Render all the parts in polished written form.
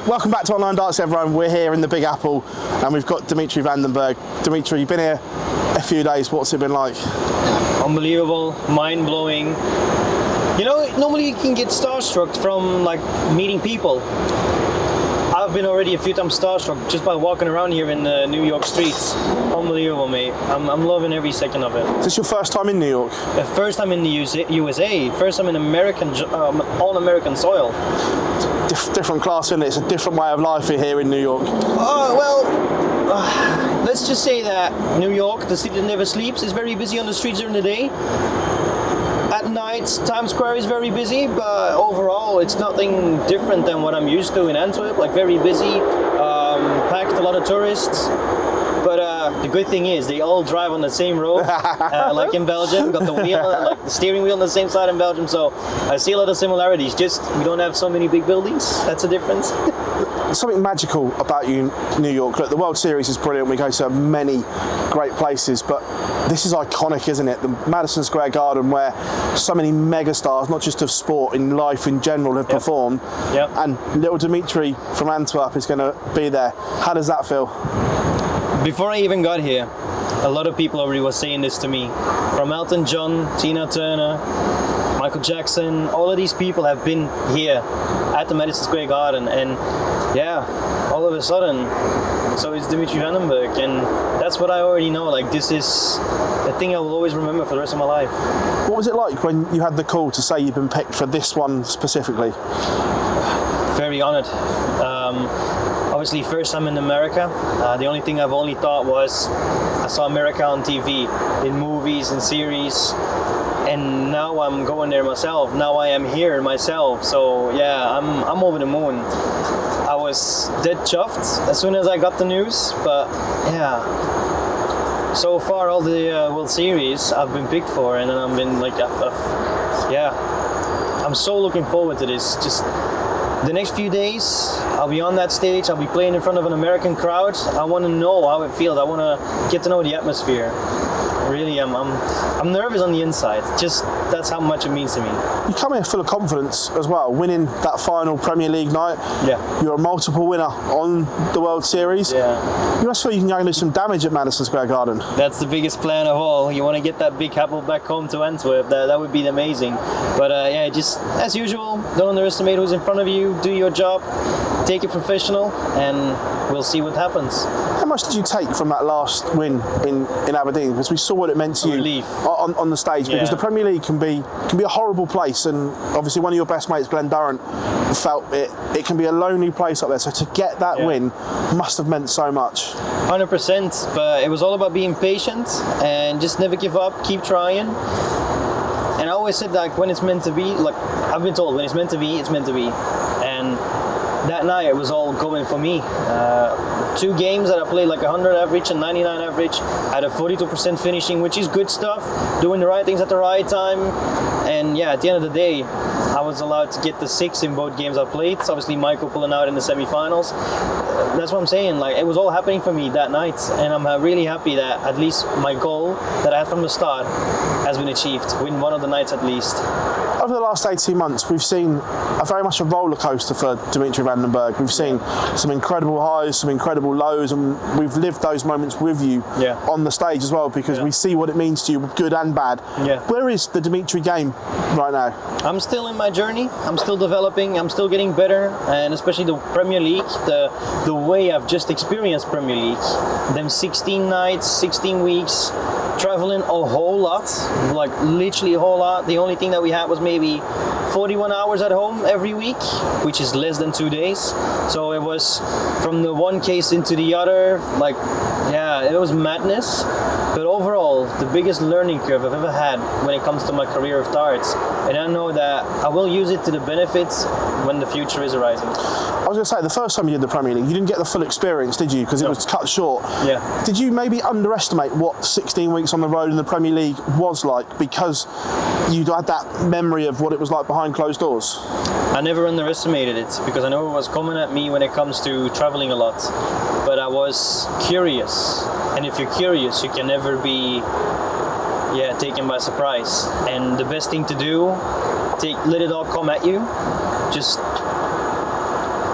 Welcome back to Online Darts, everyone. We're here in the Big Apple and we've got Dimitri van den Bergh. Dimitri, you've been here a few days. What's it been like? Unbelievable, mind-blowing. You know, normally you can get starstruck from like meeting people. I've been already a few times starstruck just by walking around here in the New York streets. Unbelievable, mate. I'm loving every second of it. Is this your first time in New York? The first time in the USA, first time in on American soil. Different class, isn't it? It's a different way of life here in New York. Let's just say that New York, the city that never sleeps, is very busy on the streets during the day. At night, Times Square is very busy, but overall, it's nothing different than what I'm used to in Antwerp. Like very busy, packed, a lot of tourists. But the good thing is they all drive on the same road, like in Belgium. Got the wheel, like the steering wheel on the same side in Belgium. So I see a lot of similarities. Just we don't have so many big buildings. That's a difference. There's something magical about you, New York. Look, the World Series is brilliant. We go to many great places, but this is iconic, isn't it? The Madison Square Garden, where so many megastars, not just of sport, in life in general, have performed. Yep. And little Dimitri from Antwerp is going to be there. How does that feel? Before I even got here, a lot of people already were saying this to me. From Elton John, Tina Turner, Michael Jackson, all of these people have been here at the Madison Square Garden, and yeah, all of a sudden, so is Dimitri van den Bergh, and that's what I already know. Like, this is a thing I will always remember for the rest of my life. What was it like when you had the call to say you've been picked for this one specifically? Very honored. Obviously, first time in America. The only thing I've only thought was I saw America on TV, in movies and series, and now I'm going there myself. Now I am here myself. So yeah, I'm over the moon. I was dead chuffed as soon as I got the news, but yeah. So far, all the World Series I've been picked for, and then I've been like, yeah. I'm so looking forward to this. Just the next few days, I'll be on that stage. I'll be playing in front of an American crowd. I want to know how it feels. I want to get to know the atmosphere. Really, I'm nervous on the inside. Just that's how much it means to me. You come here full of confidence as well, winning that final Premier League night. Yeah. You're a multiple winner on the World Series. Yeah. You must feel you can go and do some damage at Madison Square Garden. That's the biggest plan of all. You want to get that big apple back home to Antwerp. That would be amazing. But yeah, just as usual, don't underestimate who's in front of you. Do your job, take it professional, and we'll see what happens. How much did you take from that last win in Aberdeen? Because we saw what it meant to you Relief. on the stage. Because the Premier League can be a horrible place, and obviously one of your best mates, Glenn Durrant, felt it can be a lonely place up there. So to get that win must have meant so much. 100%, but it was all about being patient and just never give up, keep trying. And I always said that when it's meant to be, like I've been told, when it's meant to be, it's meant to be. And that night it was all going for me. 2 games that I played like 100 average and 99 average. I had a 42% finishing, which is good stuff. Doing the right things at the right time. And yeah, at the end of the day, I was allowed to get the 6 in both games I played. So obviously Michael pulling out in the semi-finals. That's what I'm saying. Like, it was all happening for me that night, and I'm really happy that at least my goal that I had from the start has been achieved. Win one of the nights at least. Over the last 18 months, we've seen very much a roller coaster for Dimitri van den Bergh. We've seen some incredible highs, some incredible lows, and we've lived those moments with you on the stage as well, because we see what it means to you, good and bad. Where is the Dimitri game right now? I'm still in my journey. I'm still developing. I'm still getting better, and especially the Premier League, the way I've just experienced Premier League, them 16 nights, 16 weeks, traveling a whole lot, like literally a whole lot. The only thing that we had was maybe 41 hours at home every week, which is less than 2 days. So it was from the one case into the other, like, yeah, it was madness. But overall, the biggest learning curve I've ever had when it comes to my career of darts. And I know that I will use it to the benefits when the future is arising. I was going to say, the first time you did the Premier League, you didn't get the full experience, did you? Because it was cut short. Yeah. Did you maybe underestimate what 16 weeks on the road in the Premier League was like, because you had that memory of what it was like behind closed doors? I never underestimated it, because I know it was coming at me when it comes to traveling a lot. But I was curious. And if you're curious, you can never be taken by surprise. And the best thing to do, let it all come at you. Just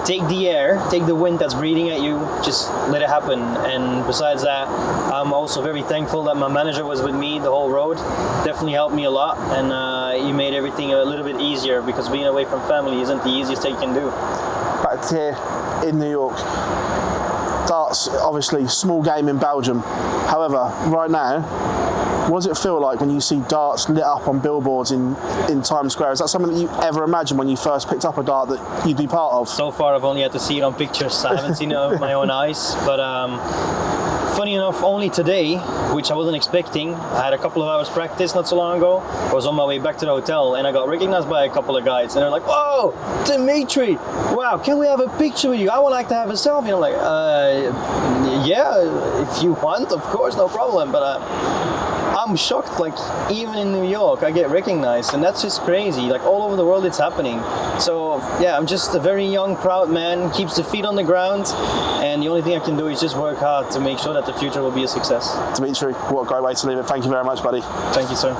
take the air, take the wind that's breathing at you, just let it happen. And besides that, I'm also very thankful that my manager was with me the whole road. Definitely helped me a lot, and he made everything a little bit easier, because being away from family isn't the easiest thing you can do. Back here in New York, darts, obviously, small game in Belgium. However, right now, what does it feel like when you see darts lit up on billboards in Times Square? Is that something that you ever imagined when you first picked up a dart that you'd be part of? So far, I've only had to see it on pictures. I haven't seen it with my own eyes. But funny enough, only today, which I wasn't expecting, I had a couple of hours practice not so long ago. I was on my way back to the hotel, and I got recognized by a couple of guys, and they're like, "Whoa, Dimitri! Wow, can we have a picture with you? I would like to have a selfie." And I'm like, yeah, if you want, of course, no problem. But I'm shocked, like, even in New York, I get recognized, and that's just crazy. Like, all over the world, it's happening. So, yeah, I'm just a very young, proud man, keeps the feet on the ground, and the only thing I can do is just work hard to make sure that the future will be a success. Dimitri, what a great way to leave it. Thank you very much, buddy. Thank you, sir.